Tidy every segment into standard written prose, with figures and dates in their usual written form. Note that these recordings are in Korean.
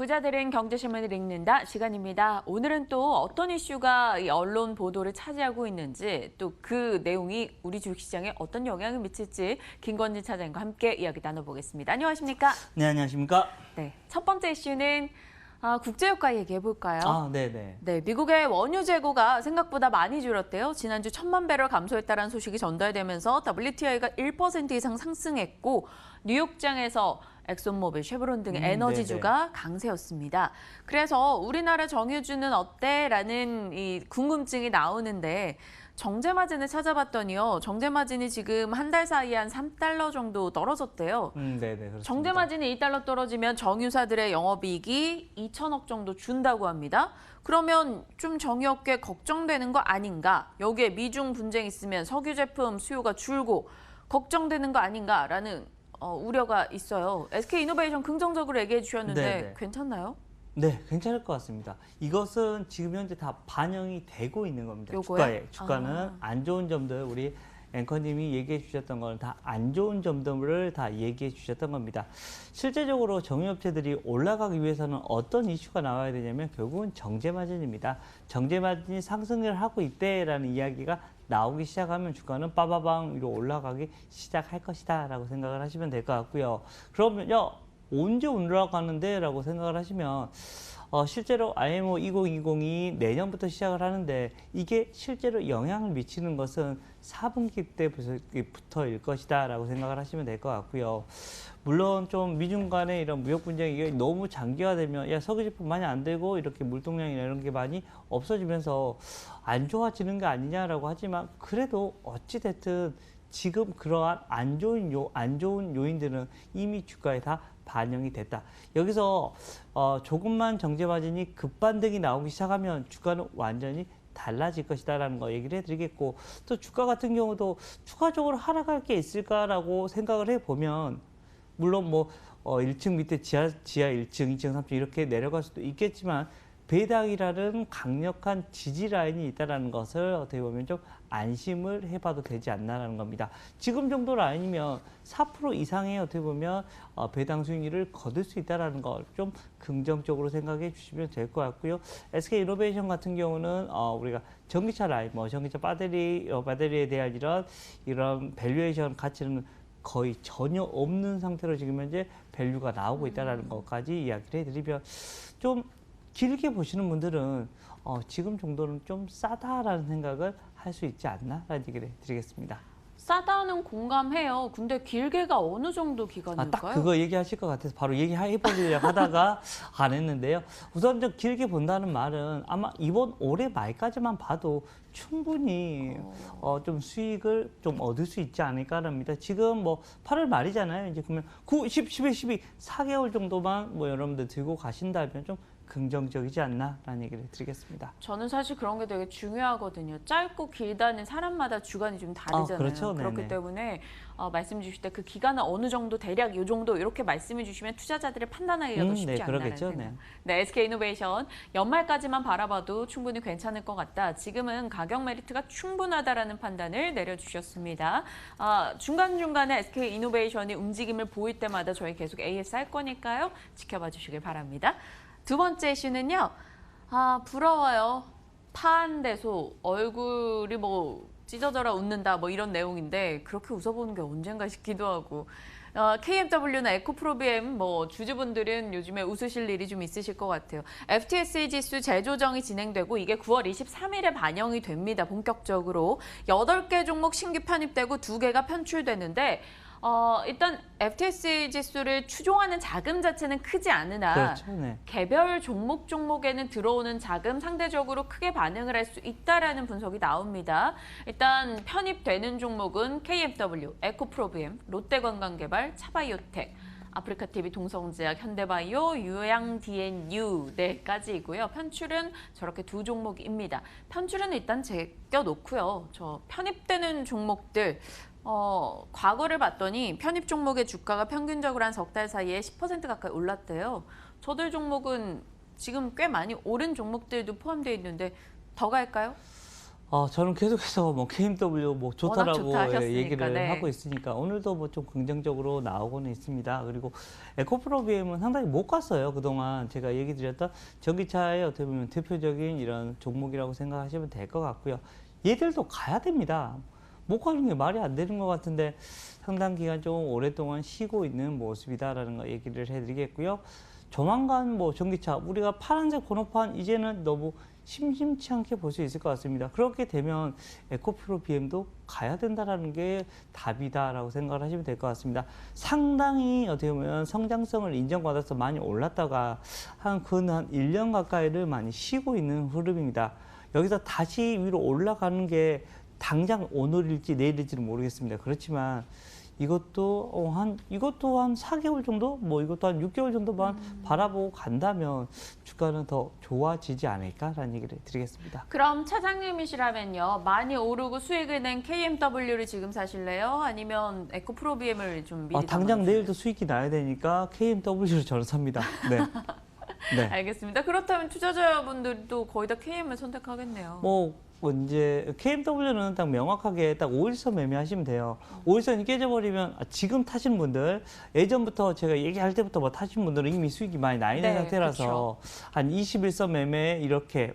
부자들은 경제신문을 읽는다 시간입니다. 오늘은 또 어떤 이슈가 이 언론 보도를 차지하고 있는지 또 그 내용이 우리 주식시장에 어떤 영향을 미칠지 김건진 차장과 함께 이야기 나눠보겠습니다. 안녕하십니까? 네, 안녕하십니까? 네, 첫 번째 이슈는 국제유가 얘기해 볼까요? 네네. 네, 미국의 원유 재고가 생각보다 많이 줄었대요. 지난주 1,000만 배럴 감소했다는 소식이 전달되면서 WTI가 1% 이상 상승했고 뉴욕장에서 엑손모빌, 쉐브론 등의 에너지주가 강세였습니다. 그래서 우리나라 정유주는 어때? 라는 이 궁금증이 나오는데 정제마진을 찾아봤더니요. 정제마진이 지금 한 달 사이에 한 3달러 정도 떨어졌대요. 네네. 그렇습니다. 정제마진이 1달러 떨어지면 정유사들의 영업이익이 2천억 정도 준다고 합니다. 그러면 좀 정유업계 걱정되는 거 아닌가? 여기에 미중 분쟁 있으면 석유 제품 수요가 줄고 걱정되는 거 아닌가라는 우려가 있어요. SK이노베이션 긍정적으로 얘기해 주셨는데 네네. 괜찮나요? 네, 괜찮을 것 같습니다. 이것은 지금 현재 다 반영이 되고 있는 겁니다. 요거요? 주가는 안 좋은 점들, 우리 앵커님이 얘기해 주셨던 건 다 안 좋은 점들을 다 얘기해 주셨던 겁니다. 실제적으로 정유업체들이 올라가기 위해서는 어떤 이슈가 나와야 되냐면 결국은 정제마진입니다. 정제마진이 상승을 하고 있대라는 이야기가 나오기 시작하면 주가는 빠바방 위로 올라가기 시작할 것이다 라고 생각을 하시면 될 것 같고요. 그러면요, 언제 올라가는데 라고 생각을 하시면 실제로 IMO 2020이 내년부터 시작을 하는데 이게 실제로 영향을 미치는 것은 4분기 때부터일 것이다 라고 생각을 하시면 될 것 같고요. 물론 좀 미중 간의 이런 무역 분쟁이 너무 장기화되면 석유 제품 많이 안 되고 이렇게 물동량이나 이런 게 많이 없어지면서 안 좋아지는 게 아니냐라고 하지만 그래도 어찌됐든 지금 그러한 안 좋은 요인들은 이미 주가에 다 반영이 됐다. 여기서 조금만 정제마진이 급반등이 나오기 시작하면 주가는 완전히 달라질 것이다라는 거 얘기를 해드리겠고, 또 주가 같은 경우도 추가적으로 하락할 게 있을까라고 생각을 해보면 물론 뭐 1층 밑에 지하 1층, 2층, 3층 이렇게 내려갈 수도 있겠지만 배당이라는 강력한 지지 라인이 있다는 것을 어떻게 보면 좀 안심을 해봐도 되지 않나라는 겁니다. 지금 정도 라인이면 4% 이상의 어떻게 보면 배당 수익률을 거둘 수 있다는 걸 좀 긍정적으로 생각해 주시면 될 것 같고요. SK이노베이션 같은 경우는 우리가 전기차 라인, 전기차 배터리에 대한 이런 밸류에이션 가치는 거의 전혀 없는 상태로 지금 현재 밸류가 나오고 있다는 것까지 이야기를 해드리면 좀 길게 보시는 분들은 지금 정도는 좀 싸다라는 생각을 할 수 있지 않나라는 얘기를 드리겠습니다. 싸다는 공감해요. 근데 길게가 어느 정도 기간일까요? 딱 그거 얘기하실 것 같아서 바로 얘기해보려고 하다가 안 했는데요. 우선 좀 길게 본다는 말은 아마 이번 올해 말까지만 봐도 충분히 좀 수익을 좀 얻을 수 있지 않을까랍니다. 지금 뭐 8월 말이잖아요. 이제 그러면 9, 10, 11, 12, 4개월 정도만 여러분들 들고 가신다면 좀 긍정적이지 않나라는 얘기를 드리겠습니다. 저는 사실 그런 게 되게 중요하거든요. 짧고 길다는 사람마다 주관이 좀 다르잖아요. 그렇죠. 그렇기 네네. 때문에 말씀 주실 때 그 기간은 어느 정도 대략 이 정도 이렇게 말씀해 주시면 투자자들이 판단하기가 더 쉽지 않나라는 그러겠죠. 생각. 네, SK이노베이션 연말까지만 바라봐도 충분히 괜찮을 것 같다. 지금은 가격 메리트가 충분하다라는 판단을 내려주셨습니다. 중간중간에 SK이노베이션이 움직임을 보일 때마다 저희 계속 AS 할 거니까요. 지켜봐 주시길 바랍니다. 두 번째 이슈는요. 부러워요. 파한대소 얼굴이 찢어져라 웃는다 이런 내용인데 그렇게 웃어보는 게 언젠가 싶기도 하고 KMW나 에코프로비엠 주주분들은 요즘에 웃으실 일이 좀 있으실 것 같아요. FTSE 지수 재조정이 진행되고 이게 9월 23일에 반영이 됩니다. 본격적으로 8개 종목 신규 편입되고 2개가 편출되는데 일단 FTSE 지수를 추종하는 자금 자체는 크지 않으나 그렇죠. 네. 개별 종목에는 들어오는 자금 상대적으로 크게 반응을 할 수 있다라는 분석이 나옵니다. 일단 편입되는 종목은 KMW, 에코프로비엠, 롯데관광개발, 차바이오텍, 아프리카TV, 동성제약, 현대바이오, 유양 D&U까지이고요. 편출은 저렇게 2 종목입니다. 편출은 일단 제껴놓고요. 저 편입되는 종목들 과거를 봤더니 편입 종목의 주가가 평균적으로 한 석 달 사이에 10% 가까이 올랐대요. 저들 종목은 지금 꽤 많이 오른 종목들도 포함되어 있는데 더 갈까요? 저는 계속해서 뭐 KMW 뭐 워낙 좋다라고 좋다 하셨으니까, 얘기를 네. 하고 있으니까 오늘도 뭐 좀 긍정적으로 나오고는 있습니다. 그리고 에코프로 BM은 상당히 못 갔어요. 그동안 제가 얘기 드렸던 전기차의 어떻게 보면 대표적인 이런 종목이라고 생각하시면 될 것 같고요. 얘들도 가야 됩니다. 못 가는 게 말이 안 되는 것 같은데 상당 기간 좀 오랫동안 쉬고 있는 모습이다라는 거 얘기를 해드리겠고요. 조만간 뭐 전기차 우리가 파란색 번호판 이제는 너무 심심치 않게 볼 수 있을 것 같습니다. 그렇게 되면 에코프로 BM도 가야 된다라는 게 답이다라고 생각을 하시면 될 것 같습니다. 상당히 어떻게 보면 성장성을 인정받아서 많이 올랐다가 한 1년 가까이를 많이 쉬고 있는 흐름입니다. 여기서 다시 위로 올라가는 게 당장 오늘일지 내일일지는 모르겠습니다. 그렇지만 이것도 한 4개월 정도, 뭐 이것도 한 6개월 정도만 바라보고 간다면 주가는 더 좋아지지 않을까라는 얘기를 드리겠습니다. 그럼 차장님이시라면요. 많이 오르고 수익을 낸 KMW를 지금 사실래요? 아니면 에코프로 BM을 좀 미리 당장 담아두실래요? 내일도 수익이 나야 되니까 KMW를 저는 삽니다. 네. 네. 알겠습니다. 그렇다면 투자자분들도 거의 다 KM을 선택하겠네요. 뭐 이제 KMW는 딱 명확하게 딱 5일선 매매하시면 돼요. 5일선이 깨져버리면 지금 타신 분들 예전부터 제가 얘기할 때부터 뭐 타신 분들은 이미 수익이 많이 나 있는 네, 상태라서 한 21선 매매 이렇게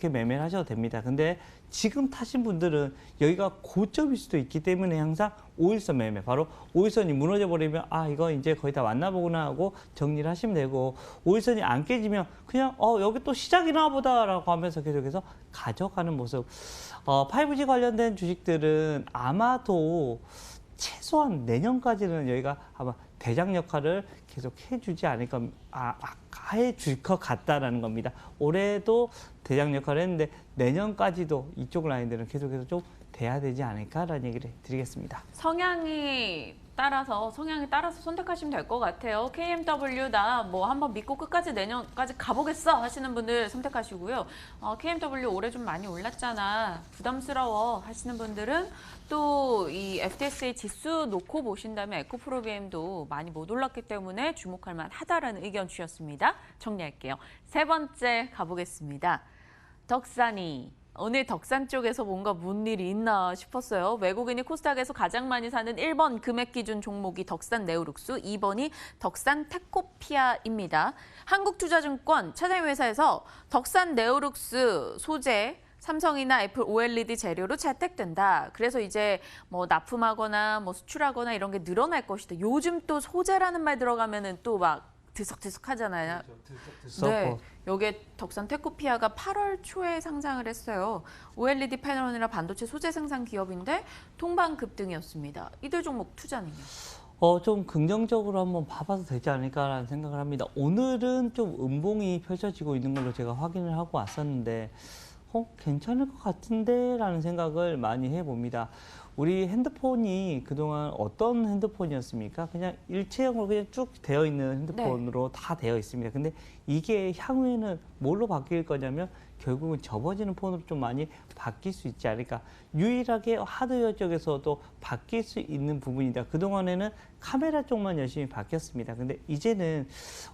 매매를 하셔도 됩니다. 근데 지금 타신 분들은 여기가 고점일 수도 있기 때문에 항상 5일선 매매, 바로 5일선이 무너져 버리면 이거 이제 거의 다 왔나 보구나 하고 정리를 하시면 되고, 5일선이 안 깨지면 그냥 여기 또 시작이나 보다라고 하면서 계속해서 가져가는 모습. 5G 관련된 주식들은 아마도 최소한 내년까지는 여기가 아마 대장 역할을 계속 해주지 않을까, 해줄 것 같다라는 겁니다. 올해도 대장 역할을 했는데 내년까지도 이쪽 라인들은 계속해서 좀 돼야 되지 않을까라는 얘기를 드리겠습니다. 성향이 따라서 선택하시면 될 것 같아요. KMW다 뭐 한번 믿고 끝까지 내년까지 가보겠어 하시는 분들 선택하시고요. KMW 올해 좀 많이 올랐잖아, 부담스러워 하시는 분들은 또 이 FTSE 지수 놓고 보신다면 에코프로 BM도 많이 못 올랐기 때문에 주목할 만하다라는 의견 주셨습니다. 정리할게요. 세 번째 가보겠습니다. 덕산이. 오늘 덕산 쪽에서 뭔가 무슨 일이 있나 싶었어요. 외국인이 코스닥에서 가장 많이 사는 1번 금액 기준 종목이 덕산 네오룩스, 2번이 덕산 테코피아입니다. 한국투자증권 차장회사에서 덕산 네오룩스 소재 삼성이나 애플 OLED 재료로 채택된다. 그래서 이제 뭐 납품하거나 뭐 수출하거나 이런 게 늘어날 것이다. 요즘 또 소재라는 말 들어가면은 또 막 들썩들썩 하잖아요. 네, 여기에 덕산 테코피아가 8월 초에 상장을 했어요. OLED 패널이나 반도체 소재 생산 기업인데 동반 급등이었습니다. 이들 종목 투자는요? 좀 긍정적으로 한번 봐봐도 되지 않을까라는 생각을 합니다. 오늘은 좀 음봉이 펼쳐지고 있는 걸로 제가 확인을 하고 왔었는데 괜찮을 것 같은데 라는 생각을 많이 해봅니다. 우리 핸드폰이 그동안 어떤 핸드폰이었습니까? 그냥 일체형으로 그냥 쭉 되어 있는 핸드폰으로 다 되어 있습니다. 근데 이게 향후에는 뭘로 바뀔 거냐면 결국은 접어지는 폰으로 좀 많이 바뀔 수 있지 않을까. 유일하게 하드웨어 쪽에서도 바뀔 수 있는 부분이다. 그동안에는 카메라 쪽만 열심히 바뀌었습니다. 근데 이제는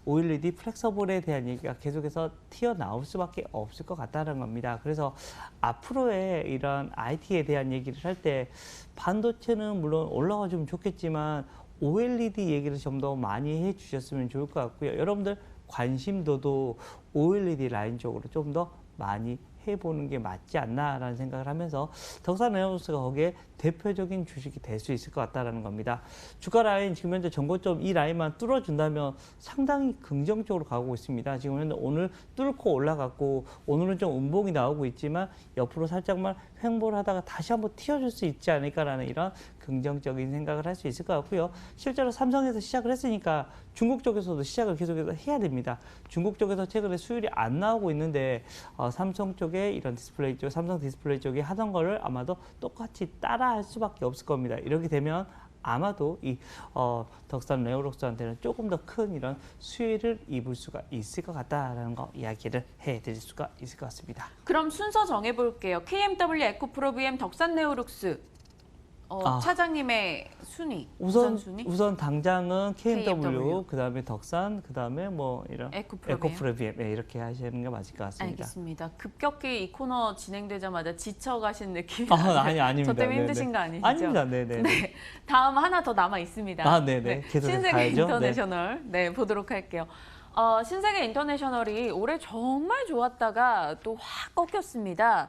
OLED 플렉서블에 대한 얘기가 계속해서 튀어나올 수밖에 없을 것 같다는 겁니다. 그래서 앞으로의 이런 IT에 대한 얘기를 할 때 반도체는 물론 올라가주면 좋겠지만 OLED 얘기를 좀 더 많이 해주셨으면 좋을 것 같고요. 여러분들 관심도도 OLED 라인 쪽으로 좀 더 많이 해보는 게 맞지 않나라는 생각을 하면서 덕산 네오룩스가 거기에 대표적인 주식이 될 수 있을 것 같다는 겁니다. 주가 라인 지금 현재 전고점 이 라인만 뚫어준다면 상당히 긍정적으로 가고 있습니다. 지금 현재 오늘 뚫고 올라갔고 오늘은 좀 음봉이 나오고 있지만 옆으로 살짝만 횡보를 하다가 다시 한번 튀어줄 수 있지 않을까라는 이런 긍정적인 생각을 할 수 있을 것 같고요. 실제로 삼성에서 시작을 했으니까 중국 쪽에서도 시작을 계속해서 해야 됩니다. 중국 쪽에서 최근에 수율이 안 나오고 있는데 삼성 쪽에 이런 디스플레이 쪽, 삼성 디스플레이 쪽이 하던 거를 아마도 똑같이 따라 할 수밖에 없을 겁니다. 이렇게 되면 아마도 이 덕산 네오룩스한테는 조금 더 큰 이런 수혜를 입을 수가 있을 것 같다라는 거 이야기를 해드릴 수가 있을 것 같습니다. 그럼 순서 정해볼게요. KMW, 에코프로 BM, 덕산 네오룩스. 차장님의 순위, 우선 순위? 우선 당장은 KMW, KMW. 그다음에 덕산, 그다음에 뭐 이런 에코프로비엠 이렇게 하시는 게 맞을 것 같습니다. 알겠습니다. 급격히 이 코너 진행되자마자 지쳐가신 느낌이 아닙니다. 저 때문에 네네. 힘드신 거 아니시죠? 아닙니다. 네네. 네, 다음 하나 더 남아 있습니다. 네네. 계속 신세계 가야죠. 인터내셔널 보도록 할게요. 신세계 인터내셔널이 올해 정말 좋았다가 또 확 꺾였습니다.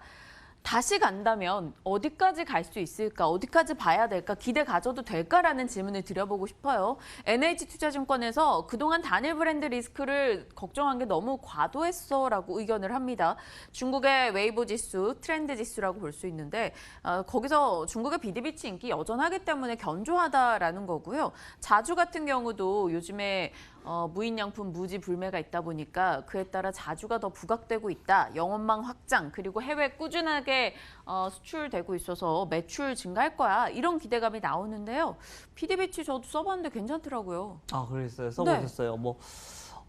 다시 간다면 어디까지 갈 수 있을까? 어디까지 봐야 될까? 기대 가져도 될까라는 질문을 드려보고 싶어요. NH투자증권에서 그동안 단일 브랜드 리스크를 걱정한 게 너무 과도했어라고 의견을 합니다. 중국의 웨이보 지수, 트렌드 지수라고 볼 수 있는데 거기서 중국의 비디비치 인기 여전하기 때문에 견조하다라는 거고요. 자주 같은 경우도 요즘에 무인양품 무지 불매가 있다 보니까 그에 따라 자주가 더 부각되고 있다. 영업망 확장 그리고 해외 꾸준하게 수출되고 있어서 매출 증가할 거야. 이런 기대감이 나오는데요. PDB치 저도 써봤는데 괜찮더라고요. 그랬어요. 써보셨어요. 뭐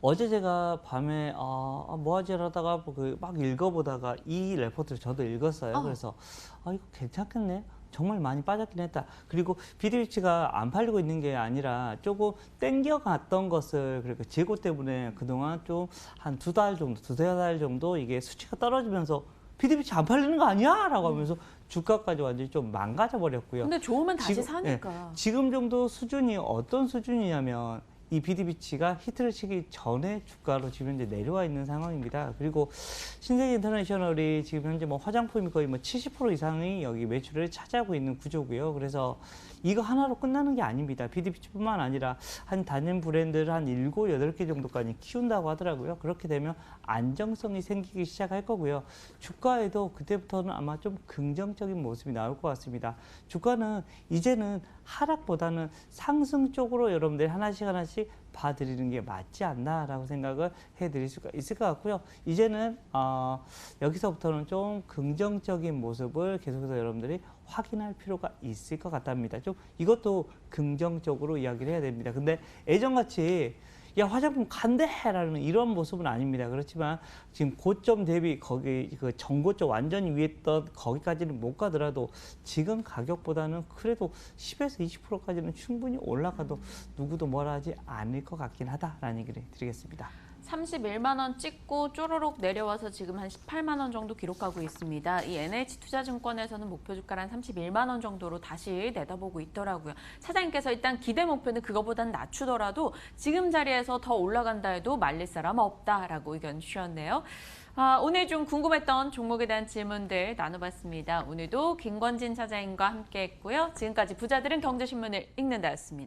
어제 제가 밤에 뭐 하지 하다가 막 읽어보다가 이 레포트를 저도 읽었어요. 그래서 이거 괜찮겠네. 정말 많이 빠졌긴 했다. 그리고 비디비치가 안 팔리고 있는 게 아니라 조금 땡겨갔던 것을 그리고 재고 때문에 그동안 좀 한 두 달 정도, 두세 달 정도 이게 수치가 떨어지면서 비디비치 안 팔리는 거 아니야? 라고 하면서 주가까지 완전히 좀 망가져 버렸고요. 근데 좋으면 다시 사니까. 지금 정도 수준이 어떤 수준이냐면 이 비디비치가 히트를 치기 전에 주가로 지금 현재 내려와 있는 상황입니다. 그리고 신세계 인터내셔널이 지금 현재 뭐 화장품이 거의 뭐 70% 이상이 여기 매출을 차지하고 있는 구조고요. 그래서 이거 하나로 끝나는 게 아닙니다. 비디비치뿐만 아니라 한 단일 브랜드를 한 7, 8개 정도까지 키운다고 하더라고요. 그렇게 되면 안정성이 생기기 시작할 거고요. 주가에도 그때부터는 아마 좀 긍정적인 모습이 나올 것 같습니다. 주가는 이제는 하락보다는 상승 쪽으로 여러분들이 하나씩 봐드리는 게 맞지 않나라고 생각을 해드릴 수가 있을 것 같고요. 이제는 여기서부터는 좀 긍정적인 모습을 계속해서 여러분들이 확인할 필요가 있을 것 같답니다. 좀 이것도 긍정적으로 이야기를 해야 됩니다. 근데 예전같이 야 화장품 간대라는 이런 모습은 아닙니다. 그렇지만 지금 고점 대비 거기 그 전고점 완전히 위에 있던 거기까지는 못 가더라도 지금 가격보다는 그래도 10에서 20%까지는 충분히 올라가도 누구도 뭐라 하지 않을 것 같긴 하다라는 얘기를 드리겠습니다. 31만 원 찍고 쪼르륵 내려와서 지금 한 18만 원 정도 기록하고 있습니다. 이 NH투자증권에서는 목표 주가를 한 31만 원 정도로 다시 내다보고 있더라고요. 사장님께서 일단 기대 목표는 그거보단 낮추더라도 지금 자리에서 더 올라간다 해도 말릴 사람 없다라고 의견 주셨네요. 오늘 좀 궁금했던 종목에 대한 질문들 나눠봤습니다. 오늘도 김권진 차장님과 함께했고요. 지금까지 부자들은 경제신문을 읽는다였습니다.